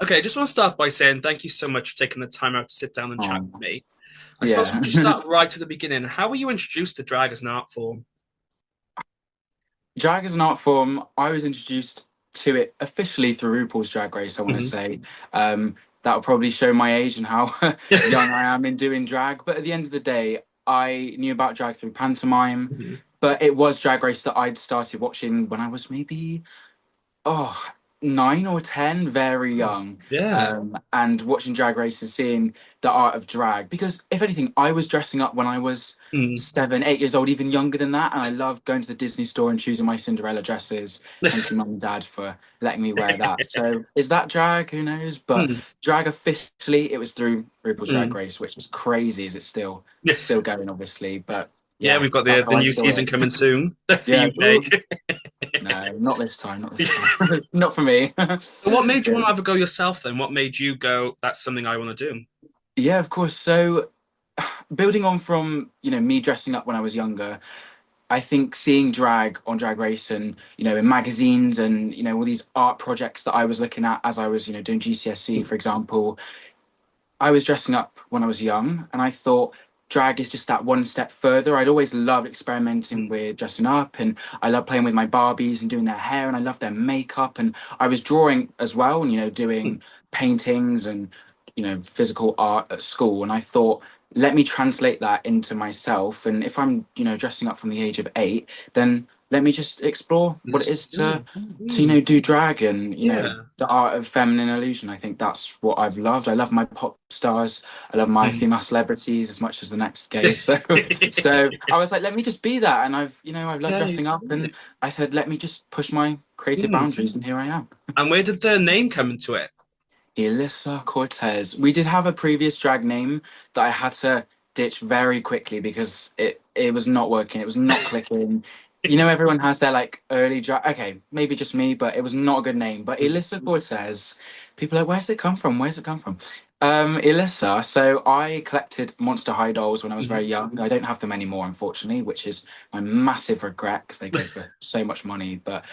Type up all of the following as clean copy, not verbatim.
Okay, I just want to start by saying thank you so much for taking the time out to sit down and chat with Oh, me. I suppose yeah. we'll just start right at the beginning. How were you introduced to drag as an art form? Drag is an art form. I was introduced to it officially through RuPaul's Drag Race, I want to Mhm. say. That will probably show my age and how young I am in doing drag. But at the end of the day, I knew about drag through pantomime. Mhm. But it was Drag Race that I'd started watching when I was maybe oh, 9 or 10, very young. Yeah. And watching drag races, seeing the art of drag. Because if anything, I was dressing up when I was Mm. 7, 8 years old, even younger than that. And I loved going to the Disney store and choosing my Cinderella dresses. Thank you, mum and dad, for letting me wear that. So is that drag? Who knows? But Mm. drag officially, it was through RuPaul's Drag Mm. Race, which is crazy as it's still going, obviously. But Yeah, yeah, we've got that's the how I new saw season it. coming soon for Yeah. Ooh. UK. No, not this time. Not this time. Not for me. So what made you Yeah. want to have a go yourself then? What made you go, that's something I want to do? Yeah, of course. So, building on from me dressing up when I was younger, I think seeing drag on Drag Race and in magazines and all these art projects that I was looking at as I was doing GCSE, for example, I was dressing up when I was young, and I thought drag is just that one step further. I'd always loved experimenting Mm. with dressing up, and I loved playing with my Barbies and doing their hair, and I loved their makeup, and I was drawing as well, and Mm. doing paintings and physical art at school, and I thought. Let me translate that into myself. And if I'm, dressing up from the age of 8, then let me just explore what it Let's is do to it. Mm. do drag and Yeah. the art of feminine illusion. I think that's what I've loved. I love my pop stars. I love my Mm. female celebrities as much as the next gay. So so I was like, let me just be that. And I've loved Yeah, you dressing up, can. and I said, let me just push my creative Mm. boundaries, and here I am. And where did the name come into it? Elissa Cortez. We did have a previous drag name that I had to ditch very quickly because it was not working. It was not clicking. Everyone has their like early drag. Okay, maybe just me, but it was not a good name. But Elissa Cortez, people are like, where's it come from? Where's it come from? Elissa. So I collected Monster High dolls when I was very young. I don't have them anymore, unfortunately, which is my massive regret because they go for so much money. But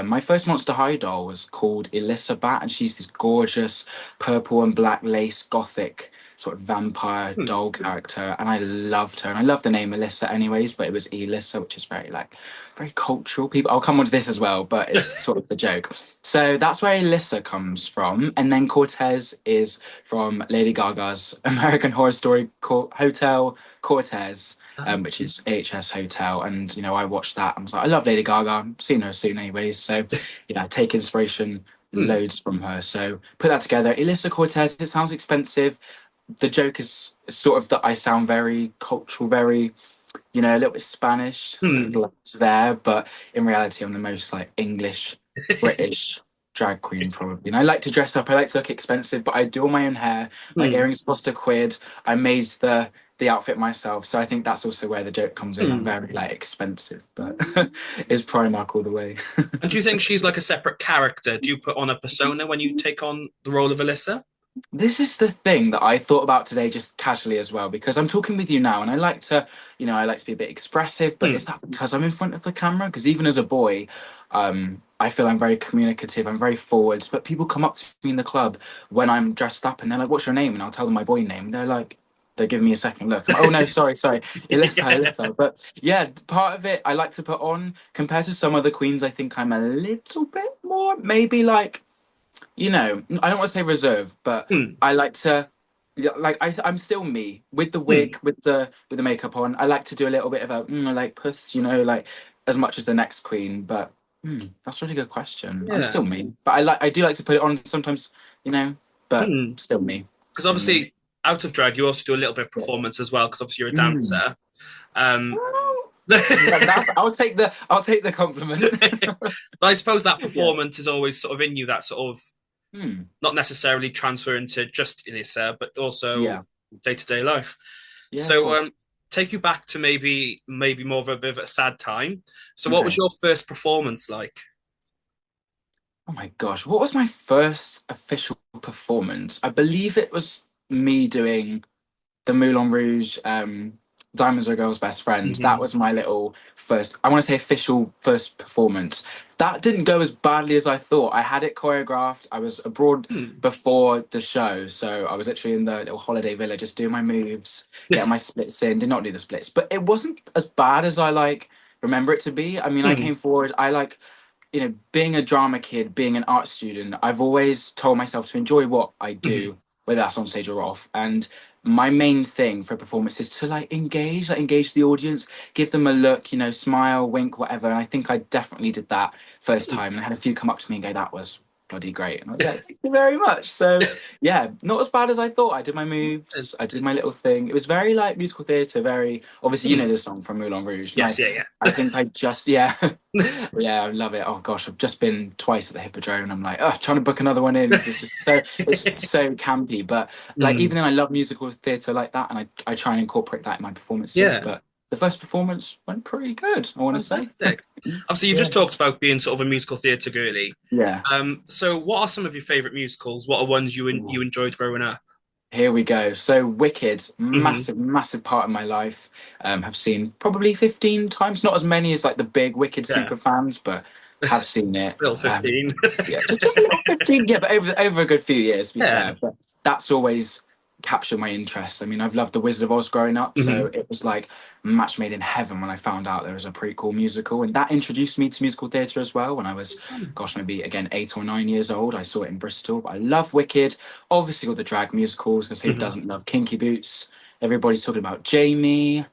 my first Monster High doll was called Elissa Bat, and she's this gorgeous purple and black lace gothic sort of vampire Mm. doll character, and I loved her. And I love the name Melissa anyways, but it was Elissa, which is very cultural. People, I'll come on to this as well, but it's sort of the joke. So that's where Elissa comes from, and then Cortez is from Lady Gaga's American Horror Story Hotel Cortez. Which is AHS Hotel, and I watched that and was like, I love Lady Gaga. I'm seeing her soon, anyways. So, I take inspiration Mm. loads from her. So put that together. Elissa Cortez. It sounds expensive. The joke is sort of that I sound very cultural, very a little bit Spanish. Mm. It's there, but in reality, I'm the most like English, British drag queen probably. And I like to dress up. I like to look expensive, but I do all my own hair. My Mm. earrings cost a quid. I made the outfit myself, so I think that's also where the joke comes in. I'm Mm. very like expensive, but it's Primark all the way. And do you think she's like a separate character? Do you put on a persona when you take on the role of Alyssa? This is the thing that I thought about today just casually as well, because I'm talking with you now and I like to, I like to be a bit expressive, but is Mm. that because I'm in front of the camera? Because even as a boy, I feel I'm very communicative, I'm very forward, but people come up to me in the club when I'm dressed up and they're like, what's your name? And I'll tell them my boy name. They're like, they're giving me a second look. I'm like, oh no, sorry, Elissa, Yeah. Elissa. But yeah, part of it I like to put on compared to some other queens. I think I'm a little bit more, maybe like I don't want to say reserve, but Mm. I like to, yeah, like I'm still me with the Mm. wig, with the makeup on. I like to do a little bit of a like puss, like as much as the next queen. But that's a really good question. I'm Yeah. still me, but I do like to put it on sometimes, but Mm. still me, Because still me. obviously, out of drag, you also do a little bit of Yeah. performance as well. Because obviously, you're a Mm. dancer. Um, Well, but that's I'll take the compliment. I suppose that Yeah. performance is always sort of in you. That sort of Hmm. not necessarily transfer into just Elisa, but also Yeah. day to day life. Yeah, of So, course. take you back to maybe more of a bit of a sad time. So, what was Okay. your first performance like? Oh my gosh, what was my first official performance? I believe it was me doing the Moulin Rouge Diamonds Are a Girl's Best Friend. That Hmm. was my little first, I want to say official first performance. That didn't go as badly as I thought. I had it choreographed. I was abroad Hmm. before the show, so I was literally in the little holiday villa just doing my moves, getting my splits in. Did not do the splits, but it wasn't as bad as I like remember it to be. I mean, I Hmm. came forward. I like, being a drama kid, being an art student, I've always told myself to enjoy what I Hmm. do, whether that's on stage or off. And my main thing for a performance is to engage the audience, give them a look, smile, wink, whatever. And I think I definitely did that first time. And I had a few come up to me and go, "That was bloody great." And I was like, "Thank you very much." So yeah, not as bad as I thought. I did my moves, I did my little thing. It was very like musical theatre, very obviously, Hmm. the song from Moulin Rouge. And Yes, I yeah, I think I just yeah. Yeah, I love it. Oh gosh, I've just been twice at the Hippodrome, and I'm like, oh, trying to book another one in because it's yeah. so campy. But like, Hmm. even though I love musical theatre like that, and I try and incorporate that in my performances. Yeah, But the first performance went pretty good, I want to say. fantastic. Obviously, you've Yeah, just talked about being sort of a musical theatre girly. yeah. So what are some of your favourite musicals? What are ones you enjoyed growing up? Here we go. So Wicked, Hmm. massive, massive part of my life. Have seen probably 15 times, not as many as like the big Wicked Yeah, super fans, but have seen it. still 15. Yeah, just a little 15. Yeah, but over a good few years, to be Yeah. fair. But that's always captured my interest. I mean, I've loved The Wizard of Oz growing up, so Hmm. it was like match made in heaven when I found out there was a prequel musical, and that introduced me to musical theatre as well. When I was, gosh, maybe again 8 or 9 years old, I saw it in Bristol. But I love Wicked. Obviously, all the drag musicals, because who Hmm. doesn't love Kinky Boots? Everybody's talking about Jamie.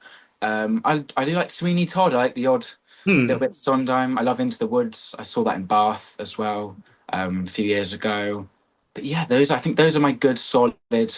I do like Sweeney Todd. I like the odd little Hmm. bit of Sondheim. I love Into the Woods. I saw that in Bath as well, a few years ago. But yeah, I think those are my good solid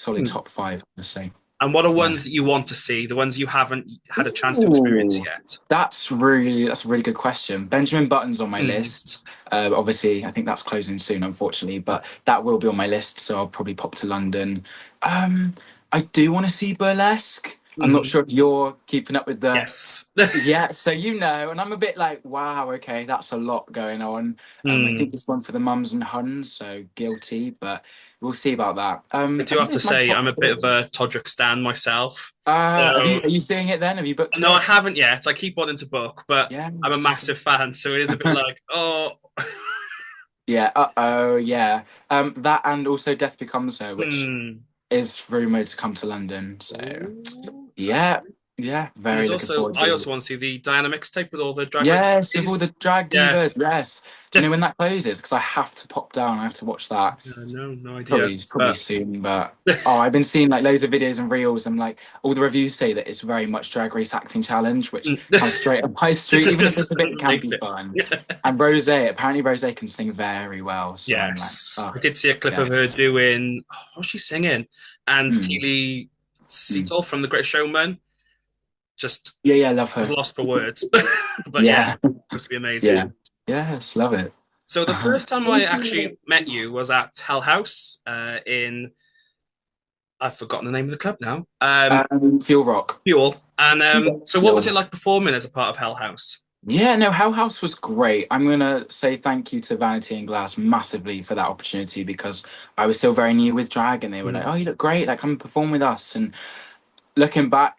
Hmm. top five, I say. And what are Yeah. ones that you want to see? The ones you haven't had a chance to experience Ooh, yet? that's a really good question. Benjamin Button's on my Hmm. list. Obviously, I think that's closing soon, unfortunately, but that will be on my list. So I'll probably pop to London. Um, I do want to see Burlesque. I'm not Hmm. sure if you're keeping up with the. Yes. Yeah, so and I'm a bit like, wow, okay, that's a lot going on. I Hmm. think it's one for the mums and huns, so guilty, but we'll see about that. I I do think have to it's my say, top I'm a bit of two. a Todrick stan myself. Are So, you seeing it then? Have you booked no, I it? haven't yet. I keep wanting to book, but Yeah, I'm a massive fan. So it is a bit like, oh, yeah. Oh, yeah. That and also Death Becomes Her, which hmm. is rumored to come to London. So Ooh, yeah, yeah, and very looking forward I to it. also want to see the Dynamics tape with all the drag race Yes, with all ladies. the drag Yeah. divas. Yes. Do you know when that closes? Because I have to pop down. I have to watch that. No, no idea. Probably But soon. But oh, I've been seeing like loads of videos and reels, and like all the reviews say that it's very much Drag Race acting challenge, which sounds straight up my street. Even if just it's a bit makes campy it. fun. And Rose, apparently Rose can sing very well. So I'm like, Yes. oh I did see a clip of her yes. doing, oh, what was she singing? And Mm, Keely mm. Seatle from The Great Showman. Just Yeah, yeah, love was her. lost for words. But yeah, Yeah, must be amazing. yeah, yes, love it. So the first time I actually met you was at Hell House in, I've forgotten the name of the club now. Feel Rock. Fuel. And so what was Feel. it like performing as a part of Hell House? Yeah, no, Hell House was great. I'm gonna say thank you to Vanity and Glass massively for that opportunity because I was still very new with drag and they were like, Mm. "Oh, you look great! Like, come and perform with us." And looking back,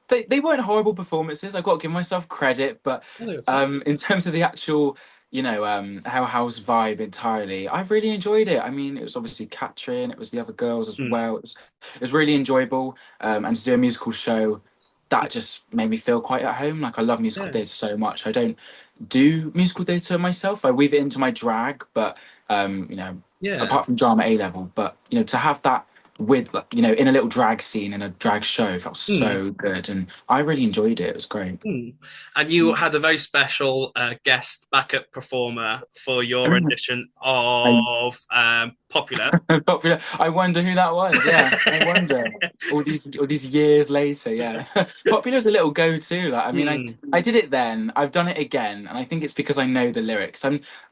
they weren't horrible performances. I've got to give myself credit, but Oh, they were fun. in terms of the actual, Hell House vibe entirely, I really enjoyed it. I mean, it was obviously Katrin, it was the other girls as Mm. well. It was really enjoyable, and to do a musical show. That just made me feel quite at home. Like I love musical Yeah. theatre so much. I don't do musical theatre myself. I weave it into my drag, but Yeah. apart from drama A level, but to have that with like, in a little drag scene in a drag show felt Mm. so good, and I really enjoyed it. It was great. Mm. And you had a very special guest backup performer for your Mm. rendition I of Popular. Popular. I wonder who that was. Yeah, I wonder. All these years later, yeah. Popular's a little go-to. Like, I mean, I Mm. I did it then. I've done it again, and I think it's because I know the lyrics.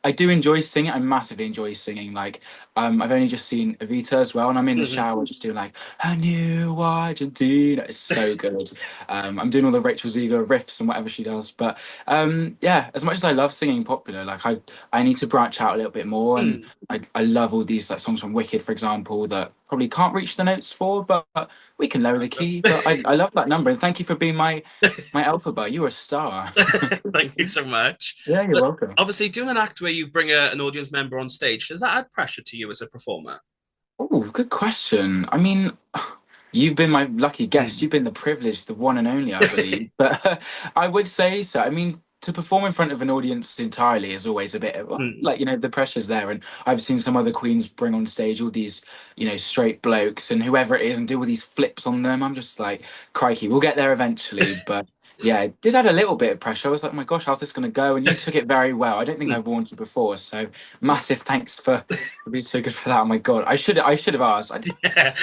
I do enjoy singing. I massively enjoy singing. Like, I've only just seen Evita as well, and I'm in the Mhm. shower just doing like a new Argentina. It's so good. I'm doing all the Rachel Ziegler riffs and whatever she does. But yeah, as much as I love singing Popular, like I need to branch out a little bit more and. Mm. I love all these like songs from Wicked, for example, that probably can't reach the notes for, but we can lower the key. But I love that number, and thank you for being my alphabet. You're a star. Thank you so much. Yeah, you're But welcome. obviously, doing an act where you bring an audience member on stage, does that add pressure to you as a performer? Oh, good question. I mean, you've been my lucky guest. Mm. You've been the privileged, the one and only, I believe. But I would say so. I mean, to perform in front of an audience entirely is always a bit of Mm. like, the pressure's there. And I've seen some other queens bring on stage all these, straight blokes and whoever it is and do all these flips on them. I'm just like, crikey, we'll get there eventually. But yeah, it did add a little bit of pressure. I was like, my gosh, how's this going to go? And you took it very well. I don't think Mm. I've warned you before. So massive thanks for being so good for that. Oh my God, I should have asked. Yeah.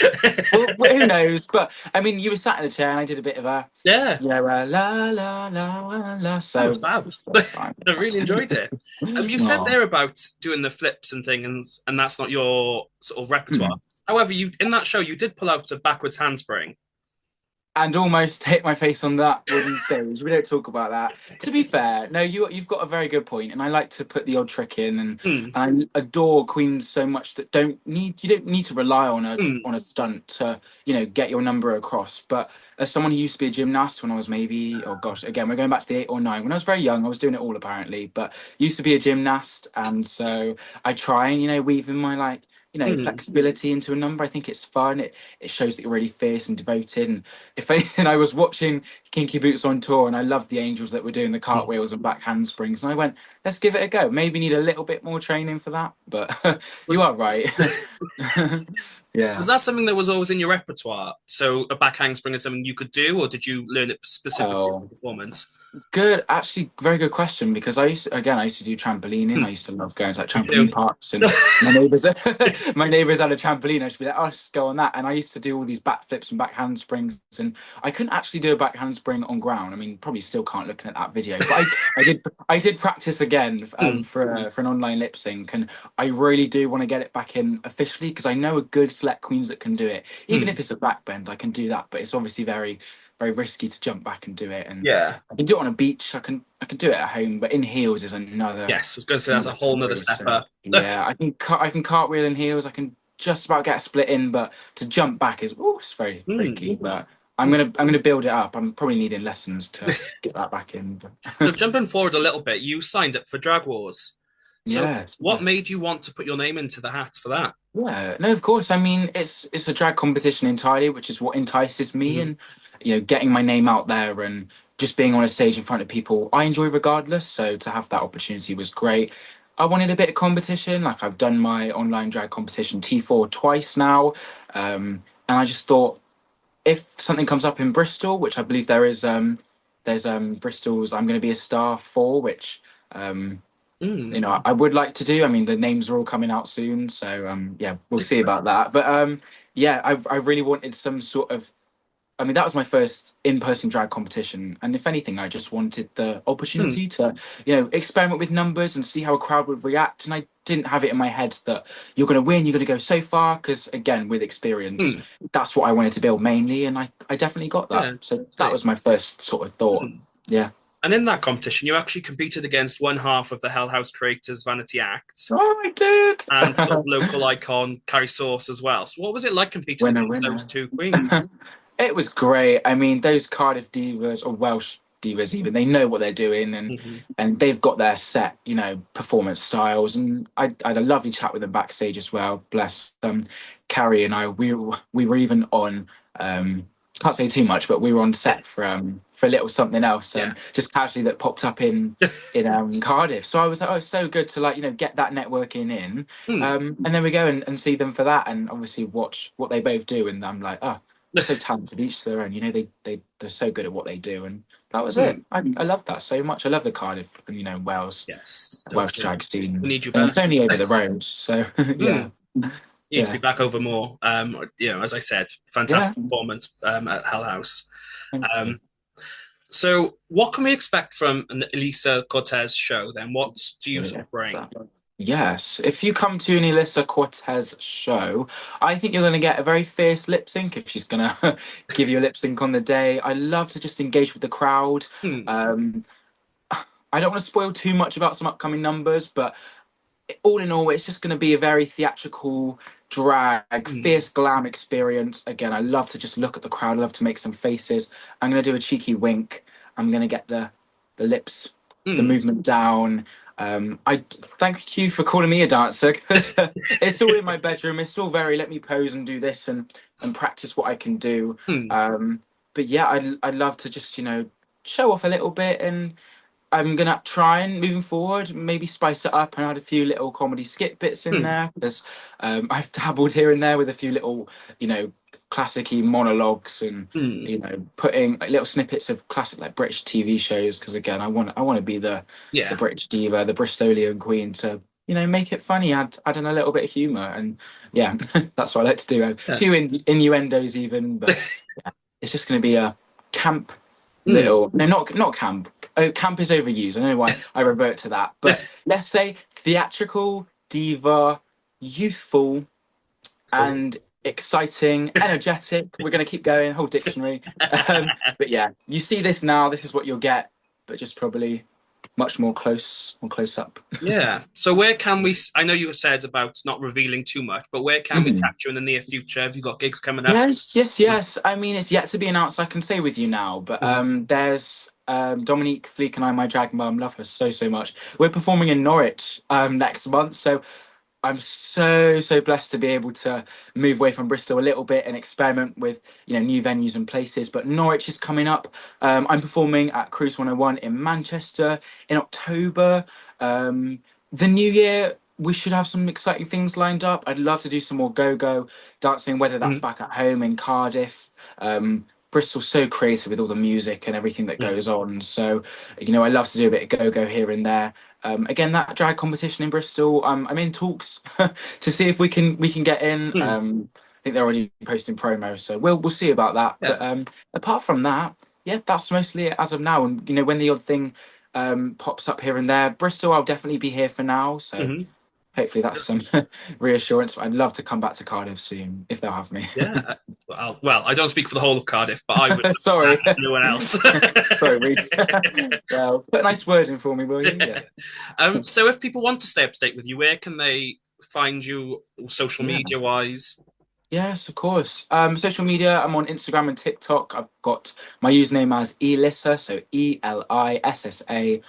Well, who knows? But I mean, you were sat in the chair, and I did a bit of a, Yeah. la la la la. That was So fab. that's fine. I really enjoyed it. You said Oh. there about doing the flips and things, and that's not your sort of repertoire. Hmm. However, you in that show you did pull out a backwards handspring. And almost hit my face on that wooden stage. We don't talk about that. To be fair, no, you've got a very good point, and I like to put the odd trick in, Mm. and I adore queens so much that you don't need to rely on a Mm. stunt to get your number across. But as someone who used to be a gymnast when I was maybe, oh gosh, again we're going back to the 8 or 9, when I was very young, I was doing it all apparently, but used to be a gymnast, and so I try and weave in my like Mm. flexibility into a number. I think it's fun. It shows that you're really fierce and devoted. And if anything, I was watching Kinky Boots on tour, and I loved the angels that were doing the Mm. cartwheels and back handsprings. And I went, let's give it a go. Maybe need a little bit more training for that, but you Was are right. was Yeah. that something that was always in your repertoire? So a back handspring is something you could do, or did you learn it specifically for Oh. performance? Good, actually, very good question. Because I used to do trampolining. I Mm. used to love going to like Me too. trampoline parks, and my neighbours, my neighbours had a trampoline. I should be like, oh, just go on that. And I used to do all these back flips and back handsprings, and I couldn't actually do a back handspring on ground. I mean, probably still can't looking at that video, but I did practice again Mm. for an online lip sync, and I really do want to get it back in officially because I know a good select queens that can do it. Even Mm. if it's a back bend, I can do that, but it's obviously very very risky to jump back and do it. And Yeah. I can do it on a beach. I can do it at home, but in heels is another Yes, I was going to say that's another a whole nother story. step So up. yeah, I can cartwheel in heels. I can just about get a split in, but to jump back is it's very Mm. freaky. But I'm gonna build it up. I'm probably needing lessons to get that back in. So But jumping forward a little bit, you signed up for Drag Wars. So yeah, what made you want to put your name into the hat for that? yeah, no, of course. I mean, it's a drag competition entirely, which is what entices me, Mm. and getting my name out there and just being on a stage in front of people, I enjoy regardless. So to have that opportunity was great. I wanted a bit of competition. Like I've done my online drag competition T4 twice now, and I just thought if something comes up in Bristol, which I believe there's Bristol's I'm going to be a star for, which um, Mm. I would like to do. I mean, the names are all coming out soon, so yeah, we'll see about that. But yeah, I've really wanted some sort of. I mean, that was my first in-person drag competition, and if anything, I just wanted the Mm. opportunity to, experiment with numbers and see how a crowd would react. And I didn't have it in my head that you're going to win, you're going to go so far, because again, with experience, Mm. that's what I wanted to build mainly, and I definitely got that. Yeah, So that see. was my first sort of thought. Mm. Yeah. And in that competition, you actually competed against one half of the Hell House creators Vanity Act Oh, I did. and sort of local icon Carrie Sauce as well. So what was it like competing Winner, against those winner. two queens? It was great. I mean, those Cardiff divas or Welsh divas even, they know what they're doing, and Mhm. they've got their set, performance styles. And I had a lovely chat with them backstage as well. Bless them. Carrie and I, we were even on can't say too much, but we were on set for a little something else, Yeah. just casually that popped up in Cardiff. So I was like, oh, it's so good to like, get that networking in. Mm. And then we go and see them for that and obviously watch what they both do. And I'm like, oh, so talented, each to their own. They're so good at what they do, and that was it. Mm. I love that so much. I love the Cardiff and Yes, Welsh totally. drag We scene, need you and it's back. only over the road. So yeah, Mm. You need to be yeah, back over more. As I said, yeah. fantastic performance at Hell House. Thank you. Um, so, what can we expect from an Elisa Cortez show then? What do you sort Yeah. of bring? Yes, if you come to an Elissa Cortez show, I think you're going to get a very fierce lip sync if she's going to give you a lip sync on the day. I love to just engage with the crowd. Hmm. Um, I don't want to spoil too much about some upcoming numbers, but all in all, it's just going to be a very theatrical, drag, Mm, fierce glam experience. Again, I love to just look at the crowd. I love to make some faces. I'm going to do a cheeky wink. I'm going to get the lips, the mm, movement down. I thank you for calling me a dancer because it's all in my bedroom. It's all very let me pose and do this and practice what I can do. mm, But yeah, I'd love to just show off a little bit, and I'm gonna try and moving forward, maybe spice it up and add a few little comedy skit bits in mm, there. Because I've dabbled here and there with a few little, classic-y monologues and mm. putting like, little snippets of classic like British TV shows. Because again, I want to be the Yeah, British diva, the Bristolian queen to make it funny, add in a little bit of humour, and yeah, that's what I like to do. A yeah. few innuendos even, but it's just gonna be a camp Mm. little no not camp. Oh, camp is overused. I don't know why I revert to that, but let's say theatrical, diva, youthful, Cool. and exciting, energetic. We're going to keep going, whole dictionary. But yeah, you see this now, this is what you'll get, but just probably much more close up. Yeah. So where can we? I know you said about not revealing too much, but where can we Mhm. catch you in the near future? Have you got gigs coming up? Yes, yes, yes. I mean, it's yet to be announced. I can say with you now, but Mhm. there's Dominique Fleek and I, my drag mum, love her so so much. We're performing in Norwich next month, so I'm so so blessed to be able to move away from Bristol a little bit and experiment with new venues and places. But Norwich is coming up. I'm performing at Cruise 101 in Manchester in October. The new year we should have some exciting things lined up. I'd love to do some more go-go dancing, whether that's Mhm. back at home in Cardiff. Bristol's so creative with all the music and everything that Mhm. goes on. So, I love to do a bit of go-go here and there. Again, that drag competition in Bristol, I'm in talks to see if we can get in. Mhm. I think they're already posting promos, so we'll see about that. Yeah. But apart from that, yeah, that's mostly it as of now. And when the odd thing pops up here and there, Bristol, I'll definitely be here for now. So Mhm. hopefully that's some reassurance. I'd love to come back to Cardiff soon if they'll have me. Yeah. Well, I don't speak for the whole of Cardiff, but I would. Sorry, No one else. sorry, Rhys. Well, put a nice word in for me, will you? Yeah. So if people want to stay up to date with you, where can they find you social Yeah. media wise? Yes, of course. Social media, I'm on Instagram and TikTok. I've got my username as Elissa, so ELISSA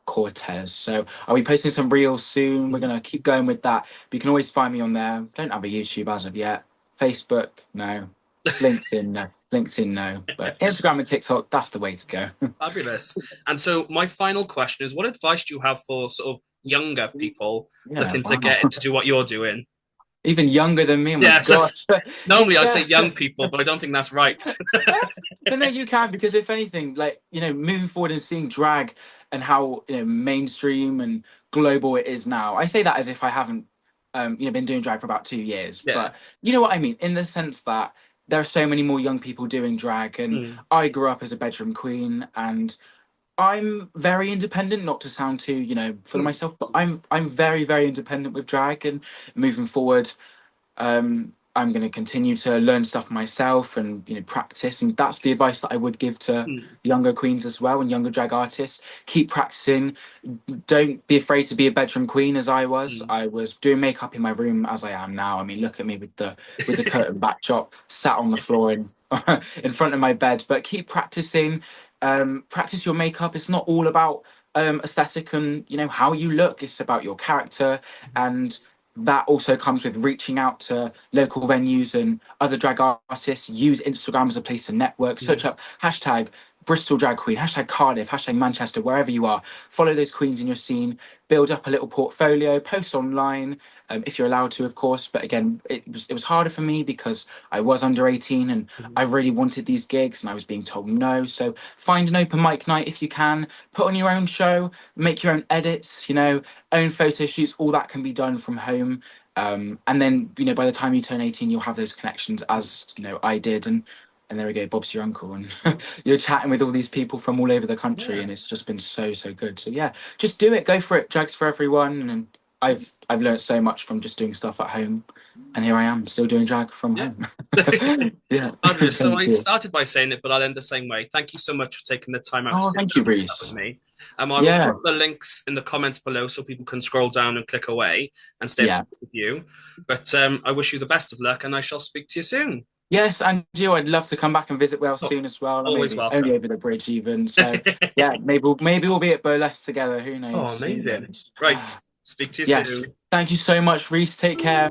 _Cortez. So I'll be posting some reels soon. We're gonna keep going with that. But you can always find me on there. Don't have a YouTube as of yet. Facebook, no. LinkedIn, no. LinkedIn, no. But Instagram and TikTok, that's the way to go. Fabulous. And so my final question is, what advice do you have for sort of younger people Yeah, looking to wow. get to do what you're doing? Even younger than me, oh my Yeah, so gosh. normally I say Yeah. young people, but I don't think that's right. But no, you can, because if anything, like moving forward and seeing drag and how mainstream and global it is now. I say that as if I haven't been doing drag for about 2 years, Yeah. but you know what I mean, in the sense that there are so many more young people doing drag, and Mm, I grew up as a bedroom queen, and I'm very independent, not to sound too full of mm, myself, but I'm very very independent with drag, and moving forward I'm going to continue to learn stuff myself and practice, and that's the advice that I would give to mm, younger queens as well and younger drag artists. Keep practicing. Don't be afraid to be a bedroom queen as I was. mm, I was doing makeup in my room as I am now. I mean, look at me with the curtain backdrop, sat on the floor in front of my bed. But keep practicing. Practice your makeup. It's not all about aesthetic and how you look. It's about your character, and that also comes with reaching out to local venues and other drag artists. Use Instagram as a place to network. Search mm, up hashtag Bristol Drag Queen, hashtag Cardiff, hashtag Manchester, wherever you are. Follow those queens in your scene. Build up a little portfolio. Post online if you're allowed to, of course. But again, it was harder for me because I was under 18 and I mm, really wanted these gigs and I was being told no. So find an open mic night if you can. Put on your own show. Make your own edits. Own photo shoots. All that can be done from home. And then by the time you turn 18, you'll have those connections as I did, and there we go, Bob's your uncle, and you're chatting with all these people from all over the country, yeah. and it's just been so so good. So yeah, just do it, go for it. Drags for everyone, and I've learned so much from just doing stuff at home, and here I am still doing drag from Yeah. home. Yeah, Fabulous. So thank I you. started by saying it, but I'll end the same way. Thank you so much for taking the time out to Oh, sit thank you, down and chat with Rhys. me. I will Yeah, put the links in the comments below so people can scroll down and click away and stay up to yeah. date with you. But I wish you the best of luck, and I shall speak to you soon. Yes, and you, I'd love to come back and visit Wales Oh, soon as well, or always maybe only welcome. over the bridge even. So yeah, maybe we'll be at Burlesque together. Who Oh, knows? Who amazing. knows? Right. Speak to you Yes. soon. Thank you so much, Rhys. Take care.